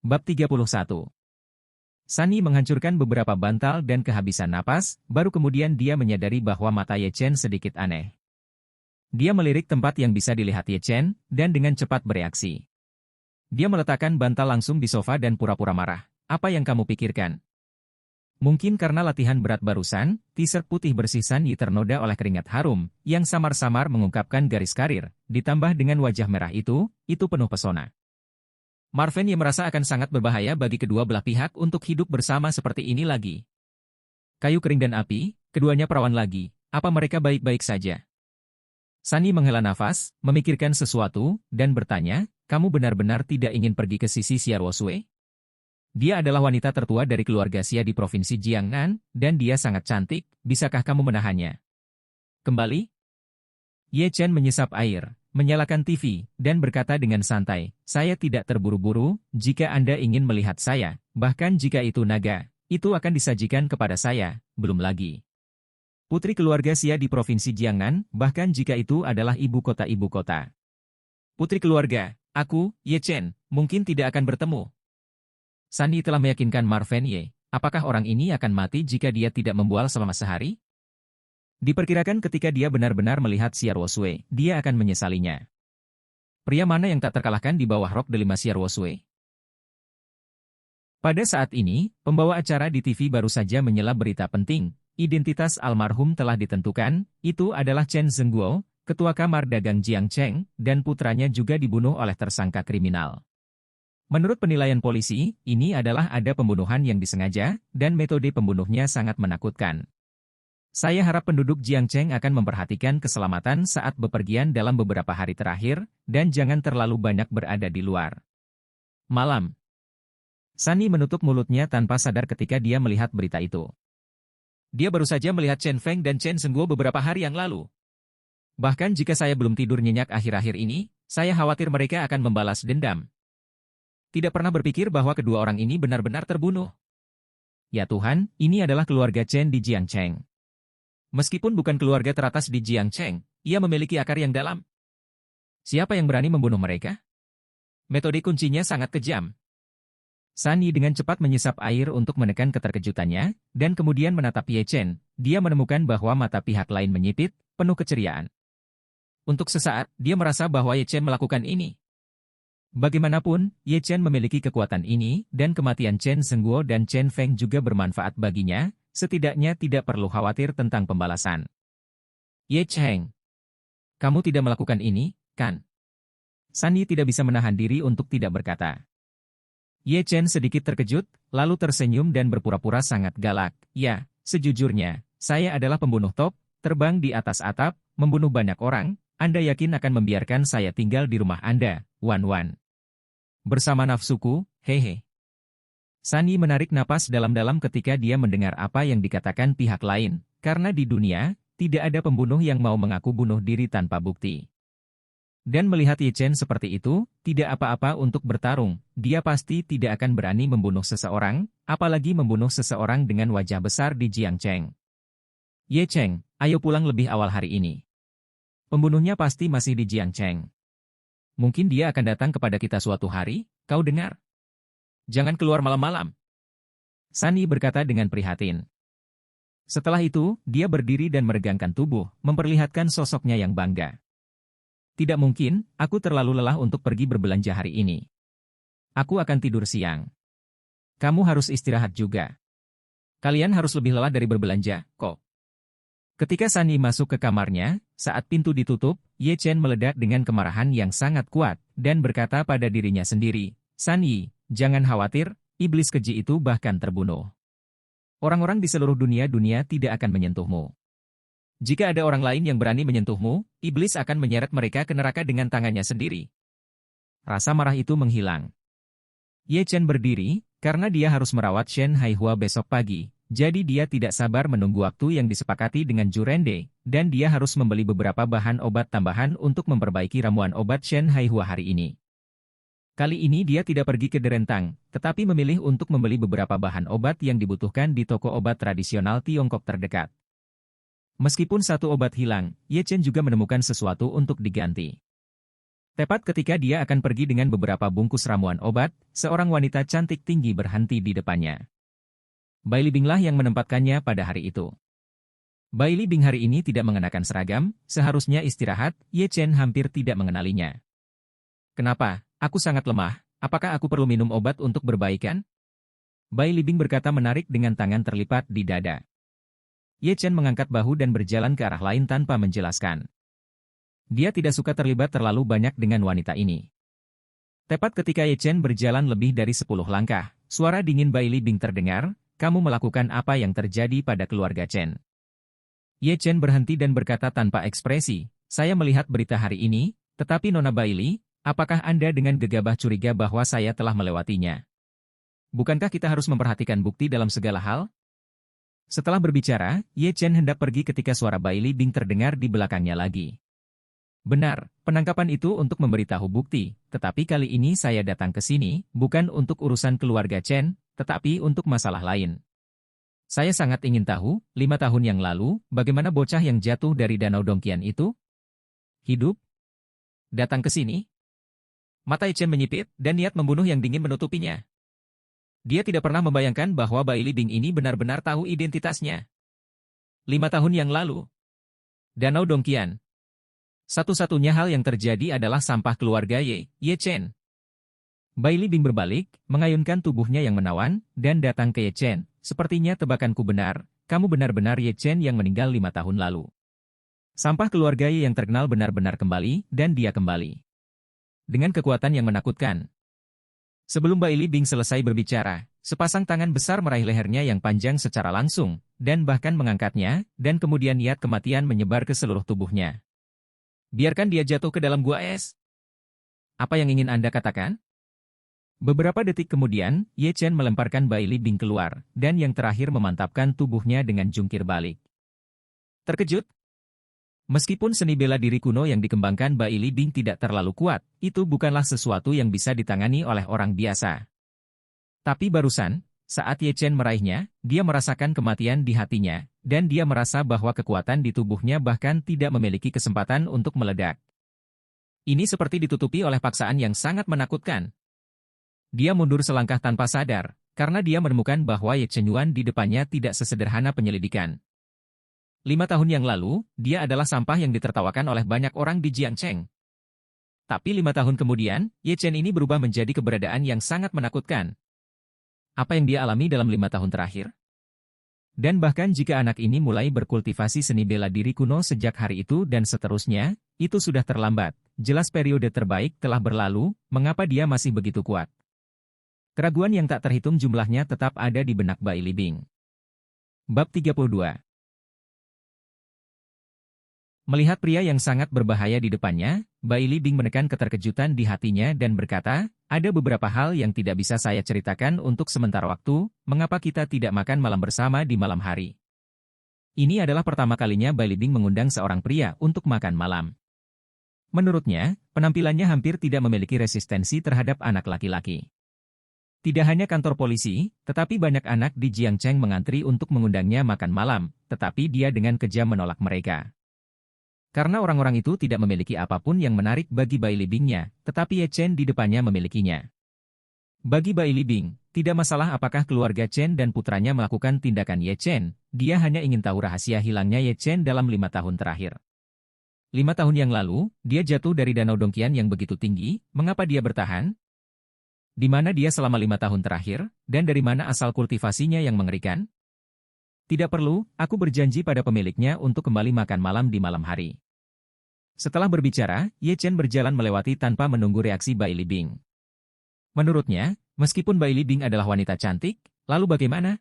Bab 31. Sunny menghancurkan beberapa bantal dan kehabisan napas, baru kemudian dia menyadari bahwa mata Ye Chen sedikit aneh. Dia melirik tempat yang bisa dilihat Ye Chen, dan dengan cepat bereaksi. Dia meletakkan bantal langsung di sofa dan pura-pura marah. Apa yang kamu pikirkan? Mungkin karena latihan berat barusan, t-shirt putih bersih Sunny ternoda oleh keringat harum, yang samar-samar mengungkapkan garis karir, ditambah dengan wajah merah itu penuh pesona. Marvin yang merasa akan sangat berbahaya bagi kedua belah pihak untuk hidup bersama seperti ini lagi. Kayu kering dan api, keduanya perawan lagi, apa mereka baik-baik saja? Sunny menghela nafas, memikirkan sesuatu, dan bertanya, kamu benar-benar tidak ingin pergi ke sisi Xiaoruosui? Dia adalah wanita tertua dari keluarga Xia di provinsi Jiangnan, dan dia sangat cantik, bisakah kamu menahannya? Kembali? Ye Chen menyesap air, menyalakan TV, dan berkata dengan santai, saya tidak terburu-buru, jika Anda ingin melihat saya, bahkan jika itu naga, itu akan disajikan kepada saya, belum lagi. Putri keluarga Xia di provinsi Jiangnan, bahkan jika itu adalah ibu kota. Putri keluarga, aku, Ye Chen, mungkin tidak akan bertemu. Sunny telah meyakinkan Marvin Ye, apakah orang ini akan mati jika dia tidak membual selama sehari? Diperkirakan ketika dia benar-benar melihat Xiaoruosui, dia akan menyesalinya. Pria mana yang tak terkalahkan di bawah rok delima Xiaoruosui? Pada saat ini, pembawa acara di TV baru saja menyela berita penting. Identitas almarhum telah ditentukan, itu adalah Chen Zhenguo, ketua kamar dagang Jiangcheng, dan putranya juga dibunuh oleh tersangka kriminal. Menurut penilaian polisi, ini adalah ada pembunuhan yang disengaja, dan metode pembunuhnya sangat menakutkan. Saya harap penduduk Jiangcheng akan memperhatikan keselamatan saat bepergian dalam beberapa hari terakhir, dan jangan terlalu banyak berada di luar. Malam. Sunny menutup mulutnya tanpa sadar ketika dia melihat berita itu. Dia baru saja melihat Chen Feng dan Chen Zhenguo beberapa hari yang lalu. Bahkan jika saya belum tidur nyenyak akhir-akhir ini, saya khawatir mereka akan membalas dendam. Tidak pernah berpikir bahwa kedua orang ini benar-benar terbunuh. Ya Tuhan, ini adalah keluarga Chen di Jiangcheng. Meskipun bukan keluarga teratas di Jiangcheng, ia memiliki akar yang dalam. Siapa yang berani membunuh mereka? Metode kuncinya sangat kejam. Sunny dengan cepat menyesap air untuk menekan keterkejutannya, dan kemudian menatap Ye Chen. Dia menemukan bahwa mata pihak lain menyipit, penuh keceriaan. Untuk sesaat, dia merasa bahwa Ye Chen melakukan ini. Bagaimanapun, Ye Chen memiliki kekuatan ini, dan kematian Chen Zhenguo dan Chen Feng juga bermanfaat baginya. Setidaknya tidak perlu khawatir tentang pembalasan. Ye Chen, kamu tidak melakukan ini, kan? Sunny tidak bisa menahan diri untuk tidak berkata. Ye Chen sedikit terkejut, lalu tersenyum dan berpura-pura sangat galak. Ya, sejujurnya, saya adalah pembunuh top, terbang di atas atap, membunuh banyak orang. Anda yakin akan membiarkan saya tinggal di rumah Anda, Wan Wan? Bersama nafsuku, hehe. Sunny menarik napas dalam-dalam ketika dia mendengar apa yang dikatakan pihak lain, karena di dunia, tidak ada pembunuh yang mau mengaku bunuh diri tanpa bukti. Dan melihat Ye Chen seperti itu, tidak apa-apa untuk bertarung, dia pasti tidak akan berani membunuh seseorang, apalagi membunuh seseorang dengan wajah besar di Jiangcheng. Ye Chen, ayo pulang lebih awal hari ini. Pembunuhnya pasti masih di Jiangcheng. Mungkin dia akan datang kepada kita suatu hari, kau dengar? Jangan keluar malam-malam. Sunny berkata dengan prihatin. Setelah itu, dia berdiri dan meregangkan tubuh, memperlihatkan sosoknya yang bangga. Tidak mungkin, aku terlalu lelah untuk pergi berbelanja hari ini. Aku akan tidur siang. Kamu harus istirahat juga. Kalian harus lebih lelah dari berbelanja, kok. Ketika Sunny masuk ke kamarnya, saat pintu ditutup, Ye Chen meledak dengan kemarahan yang sangat kuat, dan berkata pada dirinya sendiri, Sunny, jangan khawatir, iblis keji itu bahkan terbunuh. Orang-orang di seluruh dunia tidak akan menyentuhmu. Jika ada orang lain yang berani menyentuhmu, iblis akan menyeret mereka ke neraka dengan tangannya sendiri. Rasa marah itu menghilang. Ye Chen berdiri, karena dia harus merawat Shen Haihua besok pagi, jadi dia tidak sabar menunggu waktu yang disepakati dengan Ju Rende, dan dia harus membeli beberapa bahan obat tambahan untuk memperbaiki ramuan obat Shen Haihua hari ini. Kali ini dia tidak pergi ke Derentang, tetapi memilih untuk membeli beberapa bahan obat yang dibutuhkan di toko obat tradisional Tiongkok terdekat. Meskipun satu obat hilang, Ye Chen juga menemukan sesuatu untuk diganti. Tepat ketika dia akan pergi dengan beberapa bungkus ramuan obat, seorang wanita cantik tinggi berhenti di depannya. Bai Libinglah yang menempatkannya pada hari itu. Bai Libing hari ini tidak mengenakan seragam, seharusnya istirahat, Ye Chen hampir tidak mengenalinya. Kenapa? Aku sangat lemah, apakah aku perlu minum obat untuk berbaikan? Bai Libing berkata menarik dengan tangan terlipat di dada. Ye Chen mengangkat bahu dan berjalan ke arah lain tanpa menjelaskan. Dia tidak suka terlibat terlalu banyak dengan wanita ini. Tepat ketika Ye Chen berjalan lebih dari 10 langkah, suara dingin Bai Libing terdengar, kamu melakukan apa yang terjadi pada keluarga Chen. Ye Chen berhenti dan berkata tanpa ekspresi, saya melihat berita hari ini, tetapi Nona Bai Li, apakah Anda dengan gegabah curiga bahwa saya telah melewatinya? Bukankah kita harus memperhatikan bukti dalam segala hal? Setelah berbicara, Ye Chen hendak pergi ketika suara Bai Libing terdengar di belakangnya lagi. Benar, penangkapan itu untuk memberitahu bukti, tetapi kali ini saya datang ke sini, bukan untuk urusan keluarga Chen, tetapi untuk masalah lain. Saya sangat ingin tahu, 5 tahun yang lalu, bagaimana bocah yang jatuh dari Danau Dongqian itu? Hidup? Datang ke sini? Mata Ye Chen menyipit, dan niat membunuh yang dingin menutupinya. Dia tidak pernah membayangkan bahwa Bai Libing ini benar-benar tahu identitasnya. 5 tahun yang lalu. Danau Dongqian. Satu-satunya hal yang terjadi adalah sampah keluarga Ye Chen. Bai Libing berbalik, mengayunkan tubuhnya yang menawan, dan datang ke Ye Chen. Sepertinya tebakanku benar, kamu benar-benar Ye Chen yang meninggal 5 tahun lalu. Sampah keluarga Ye yang terkenal benar-benar kembali, dan dia kembali. Dengan kekuatan yang menakutkan. Sebelum Bai Libing selesai berbicara, sepasang tangan besar meraih lehernya yang panjang secara langsung, dan bahkan mengangkatnya, dan kemudian niat kematian menyebar ke seluruh tubuhnya. Biarkan dia jatuh ke dalam gua es. Apa yang ingin Anda katakan? Beberapa detik kemudian, Ye Chen melemparkan Bai Libing keluar, dan yang terakhir memantapkan tubuhnya dengan jungkir balik. Terkejut? Meskipun seni bela diri kuno yang dikembangkan Bai Libing tidak terlalu kuat, itu bukanlah sesuatu yang bisa ditangani oleh orang biasa. Tapi barusan, saat Ye Chen meraihnya, dia merasakan kematian di hatinya, dan dia merasa bahwa kekuatan di tubuhnya bahkan tidak memiliki kesempatan untuk meledak. Ini seperti ditutupi oleh paksaan yang sangat menakutkan. Dia mundur selangkah tanpa sadar, karena dia menemukan bahwa Ye Chen Yuan di depannya tidak sesederhana penyelidikan. 5 tahun yang lalu, dia adalah sampah yang ditertawakan oleh banyak orang di Jiangcheng. Tapi 5 tahun kemudian, Ye Chen ini berubah menjadi keberadaan yang sangat menakutkan. Apa yang dia alami dalam 5 tahun terakhir? Dan bahkan jika anak ini mulai berkultivasi seni bela diri kuno sejak hari itu dan seterusnya, itu sudah terlambat. Jelas periode terbaik telah berlalu, mengapa dia masih begitu kuat? Keraguan yang tak terhitung jumlahnya tetap ada di benak Bai Libing. Bab 32. Melihat pria yang sangat berbahaya di depannya, Bai Libing menekan keterkejutan di hatinya dan berkata, ada beberapa hal yang tidak bisa saya ceritakan untuk sementara waktu, mengapa kita tidak makan malam bersama di malam hari. Ini adalah pertama kalinya Bai Libing mengundang seorang pria untuk makan malam. Menurutnya, penampilannya hampir tidak memiliki resistensi terhadap anak laki-laki. Tidak hanya kantor polisi, tetapi banyak anak di Jiangcheng mengantri untuk mengundangnya makan malam, tetapi dia dengan kejam menolak mereka. Karena orang-orang itu tidak memiliki apapun yang menarik bagi Bai Libingnya, tetapi Ye Chen di depannya memilikinya. Bagi Bai Libing, tidak masalah apakah keluarga Chen dan putranya melakukan tindakan Ye Chen, dia hanya ingin tahu rahasia hilangnya Ye Chen dalam 5 tahun terakhir. 5 tahun yang lalu, dia jatuh dari Danau Dongqian yang begitu tinggi, mengapa dia bertahan? Di mana dia selama 5 tahun terakhir, dan dari mana asal kultivasinya yang mengerikan? Tidak perlu, aku berjanji pada pemiliknya untuk kembali makan malam di malam hari. Setelah berbicara, Ye Chen berjalan melewati tanpa menunggu reaksi Bai Libing. Menurutnya, meskipun Bai Libing adalah wanita cantik, lalu bagaimana?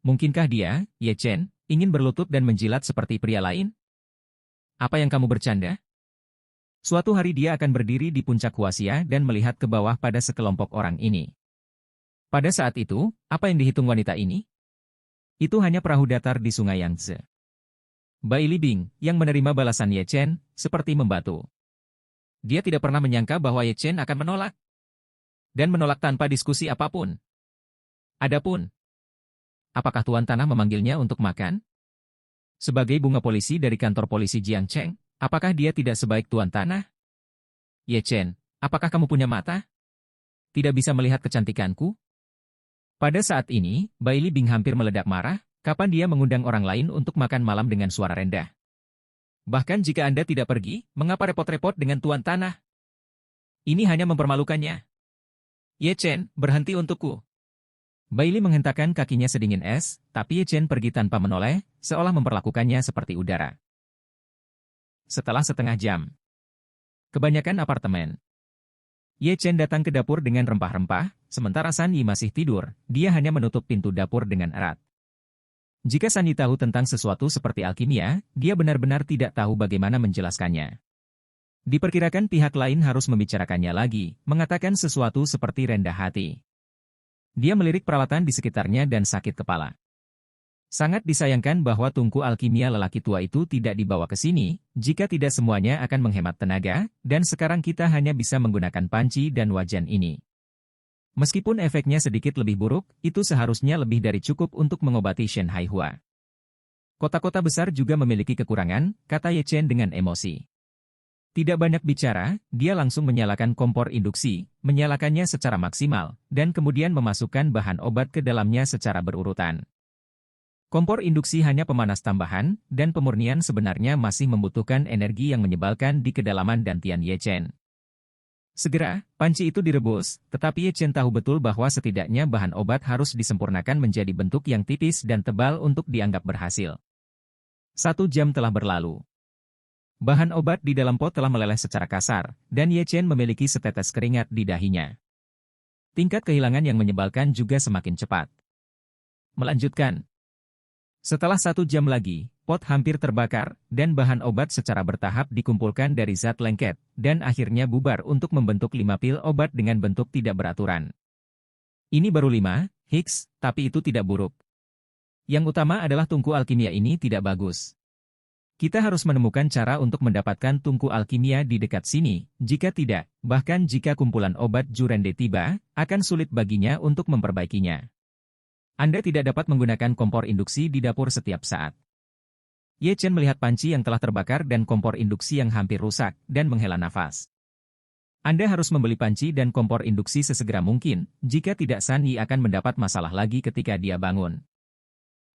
Mungkinkah dia, Ye Chen, ingin berlutut dan menjilat seperti pria lain? Apa yang kamu bercanda? Suatu hari dia akan berdiri di puncak Huaxia dan melihat ke bawah pada sekelompok orang ini. Pada saat itu, apa yang dihitung wanita ini? Itu hanya perahu datar di sungai Yangtze. Bai Libing, yang menerima balasan Ye Chen, seperti membatu. Dia tidak pernah menyangka bahwa Ye Chen akan menolak. Dan menolak tanpa diskusi apapun. Adapun, apakah Tuan Tanah memanggilnya untuk makan? Sebagai bunga polisi dari kantor polisi Jiangcheng, apakah dia tidak sebaik Tuan Tanah? Ye Chen, apakah kamu punya mata? Tidak bisa melihat kecantikanku? Pada saat ini, Bai Li Bing hampir meledak marah, kapan dia mengundang orang lain untuk makan malam dengan suara rendah. Bahkan jika Anda tidak pergi, mengapa repot-repot dengan tuan tanah? Ini hanya mempermalukannya. Ye Chen, berhenti untukku. Bai Li menghentakkan kakinya sedingin es, tapi Ye Chen pergi tanpa menoleh, seolah memperlakukannya seperti udara. Setelah setengah jam, kebanyakan apartemen. Ye Chen datang ke dapur dengan rempah-rempah, sementara San Yi masih tidur, dia hanya menutup pintu dapur dengan erat. Jika San Yi tahu tentang sesuatu seperti alkimia, dia benar-benar tidak tahu bagaimana menjelaskannya. Diperkirakan pihak lain harus membicarakannya lagi, mengatakan sesuatu seperti rendah hati. Dia melirik peralatan di sekitarnya dan sakit kepala. Sangat disayangkan bahwa tungku alkimia lelaki tua itu tidak dibawa ke sini, jika tidak semuanya akan menghemat tenaga, dan sekarang kita hanya bisa menggunakan panci dan wajan ini. Meskipun efeknya sedikit lebih buruk, itu seharusnya lebih dari cukup untuk mengobati Shen Haihua. Kota-kota besar juga memiliki kekurangan, kata Ye Chen dengan emosi. Tidak banyak bicara, dia langsung menyalakan kompor induksi, menyalakannya secara maksimal, dan kemudian memasukkan bahan obat ke dalamnya secara berurutan. Kompor induksi hanya pemanas tambahan, dan pemurnian sebenarnya masih membutuhkan energi yang menyebalkan di kedalaman dantian Ye Chen. Segera, panci itu direbus, tetapi Ye Chen tahu betul bahwa setidaknya bahan obat harus disempurnakan menjadi bentuk yang tipis dan tebal untuk dianggap berhasil. 1 jam telah berlalu. Bahan obat di dalam pot telah meleleh secara kasar, dan Ye Chen memiliki setetes keringat di dahinya. Tingkat kehilangan yang menyebalkan juga semakin cepat. Melanjutkan. Setelah 1 jam lagi, pot hampir terbakar, dan bahan obat secara bertahap dikumpulkan dari zat lengket, dan akhirnya bubar untuk membentuk 5 pil obat dengan bentuk tidak beraturan. Ini baru 5, Higgs, tapi itu tidak buruk. Yang utama adalah tungku alkimia ini tidak bagus. Kita harus menemukan cara untuk mendapatkan tungku alkimia di dekat sini, jika tidak, bahkan jika kumpulan obat Jurende tiba, akan sulit baginya untuk memperbaikinya. Anda tidak dapat menggunakan kompor induksi di dapur setiap saat. Ye Chen melihat panci yang telah terbakar dan kompor induksi yang hampir rusak, dan menghela nafas. Anda harus membeli panci dan kompor induksi sesegera mungkin, jika tidak San Yi akan mendapat masalah lagi ketika dia bangun.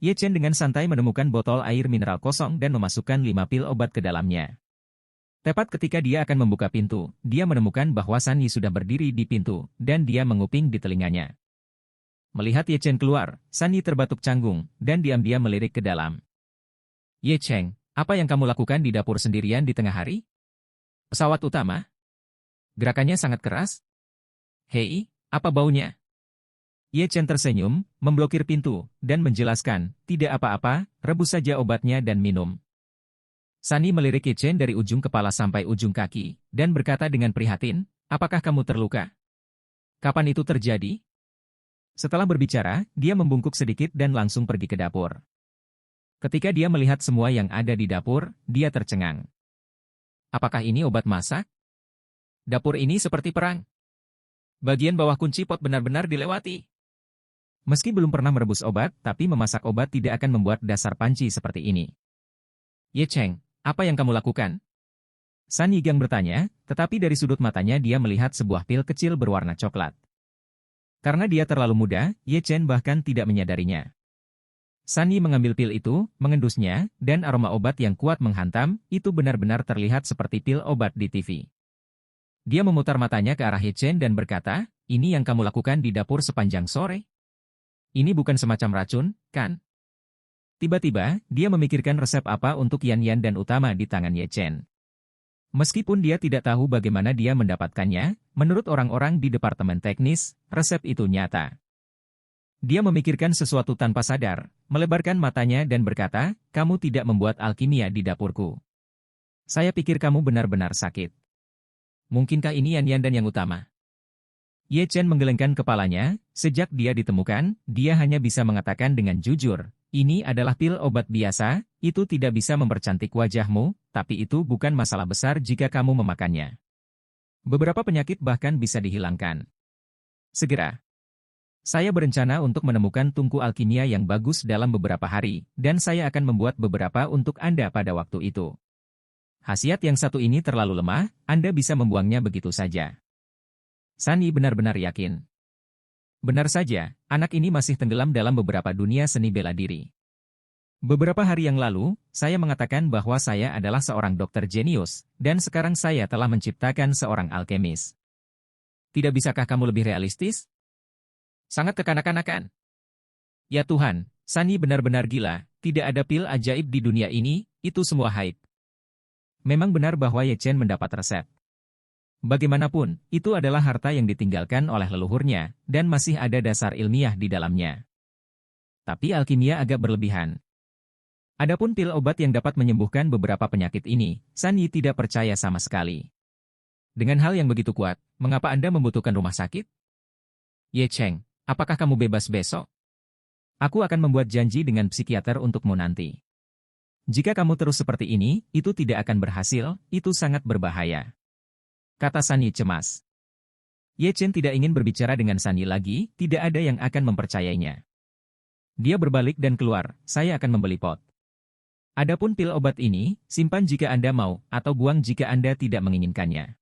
Ye Chen dengan santai menemukan botol air mineral kosong dan memasukkan 5 pil obat ke dalamnya. Tepat ketika dia akan membuka pintu, dia menemukan bahwa San Yi sudah berdiri di pintu, dan dia menguping di telinganya. Melihat Ye Chen keluar, San Yi terbatuk canggung, dan diam-diam melirik ke dalam. Ye Chen, apa yang kamu lakukan di dapur sendirian di tengah hari? Pesawat utama? Gerakannya sangat keras? Hei, apa baunya? Ye Chen tersenyum, memblokir pintu, dan menjelaskan, tidak apa-apa, rebus saja obatnya dan minum. San Yi melirik Ye Chen dari ujung kepala sampai ujung kaki, dan berkata dengan prihatin, apakah kamu terluka? Kapan itu terjadi? Setelah berbicara, dia membungkuk sedikit dan langsung pergi ke dapur. Ketika dia melihat semua yang ada di dapur, dia tercengang. Apakah ini obat masak? Dapur ini seperti perang. Bagian bawah kunci pot benar-benar dilewati. Meski belum pernah merebus obat, tapi memasak obat tidak akan membuat dasar panci seperti ini. Ye Chen, apa yang kamu lakukan? San Yigang bertanya, tetapi dari sudut matanya dia melihat sebuah pil kecil berwarna coklat. Karena dia terlalu muda, Ye Chen bahkan tidak menyadarinya. San Yi mengambil pil itu, mengendusnya, dan aroma obat yang kuat menghantam, itu benar-benar terlihat seperti pil obat di TV. Dia memutar matanya ke arah Ye Chen dan berkata, ini yang kamu lakukan di dapur sepanjang sore? Ini bukan semacam racun, kan? Tiba-tiba, dia memikirkan resep apa untuk Yan-Yan dan utama di tangan Ye Chen. Meskipun dia tidak tahu bagaimana dia mendapatkannya, menurut orang-orang di departemen teknis, resep itu nyata. Dia memikirkan sesuatu tanpa sadar, melebarkan matanya dan berkata, kamu tidak membuat alkimia di dapurku. Saya pikir kamu benar-benar sakit. Mungkinkah ini Yan-Yan dan yang utama? Ye Chen menggelengkan kepalanya, sejak dia ditemukan, dia hanya bisa mengatakan dengan jujur, ini adalah pil obat biasa, itu tidak bisa mempercantik wajahmu, tapi itu bukan masalah besar jika kamu memakannya. Beberapa penyakit bahkan bisa dihilangkan. Segera. Saya berencana untuk menemukan tungku alkimia yang bagus dalam beberapa hari, dan saya akan membuat beberapa untuk Anda pada waktu itu. Khasiat yang satu ini terlalu lemah, Anda bisa membuangnya begitu saja. San Yi benar-benar yakin. Benar saja, anak ini masih tenggelam dalam beberapa dunia seni bela diri. Beberapa hari yang lalu, saya mengatakan bahwa saya adalah seorang dokter jenius, dan sekarang saya telah menciptakan seorang alkemis. Tidak bisakah kamu lebih realistis? Sangat kekanak-kanakan. Ya Tuhan, San Yi benar-benar gila, tidak ada pil ajaib di dunia ini, itu semua hype. Memang benar bahwa Ye Chen mendapat resep. Bagaimanapun, itu adalah harta yang ditinggalkan oleh leluhurnya, dan masih ada dasar ilmiah di dalamnya. Tapi alkimia agak berlebihan. Adapun pil obat yang dapat menyembuhkan beberapa penyakit ini, San Yi tidak percaya sama sekali. Dengan hal yang begitu kuat, mengapa Anda membutuhkan rumah sakit? Ye Cheng, apakah kamu bebas besok? Aku akan membuat janji dengan psikiater untukmu nanti. Jika kamu terus seperti ini, itu tidak akan berhasil, itu sangat berbahaya. Kata San Yi cemas. Ye Chen tidak ingin berbicara dengan San Yi lagi, tidak ada yang akan mempercayainya. Dia berbalik dan keluar, saya akan membeli pot. Adapun pil obat ini, simpan jika Anda mau, atau buang jika Anda tidak menginginkannya.